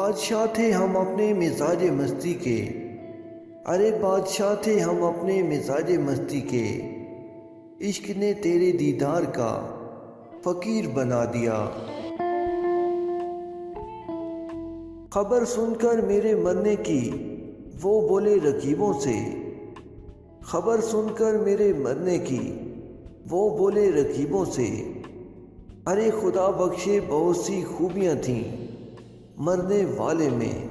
بادشاہ تھے ہم اپنے مزاج مستی کے، ارے بادشاہ تھے ہم اپنے مزاج مستی کے، عشق نے تیرے دیدار کا فقیر بنا دیا۔ خبر سن کر میرے مرنے کی وہ بولے رقیبوں سے، خبر سن کر میرے مرنے کی وہ بولے رقیبوں سے، ارے خدا بخشے بہت سی خوبیاں تھیں مرنے والے میں۔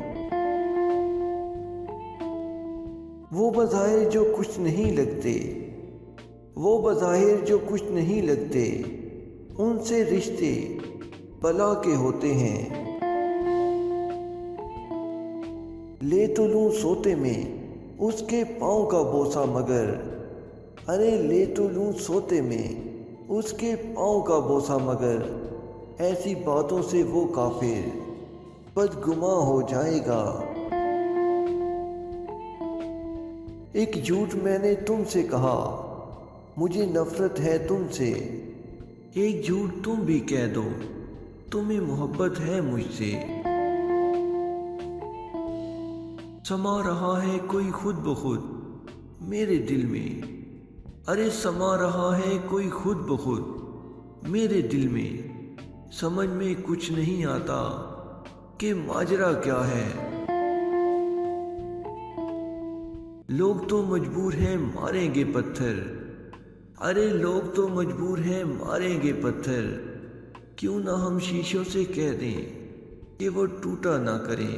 وہ بظاہر جو کچھ نہیں لگتے، وہ بظاہر جو کچھ نہیں لگتے، ان سے رشتے بلا کے ہوتے ہیں۔ لے تو لوں سوتے میں اس کے پاؤں کا بوسہ مگر، ارے لے تو لوں سوتے میں اس کے پاؤں کا بوسہ مگر، ایسی باتوں سے وہ کافر بدگماں ہو جائے گا۔ ایک جھوٹ میں نے تم سے کہا، مجھے نفرت ہے تم سے، ایک جھوٹ تم بھی کہہ دو، تمہیں محبت ہے مجھ سے۔ سما رہا ہے کوئی خود بخود میرے دل میں، ارے سما رہا ہے کوئی خود بخود میرے دل میں، سمجھ میں کچھ نہیں آتا کہ ماجرا کیا ہے۔ لوگ تو مجبور ہیں ماریں گے پتھر، ارے لوگ تو مجبور ہیں ماریں گے پتھر، کیوں نہ ہم شیشوں سے کہہ دیں کہ وہ ٹوٹا نہ کریں۔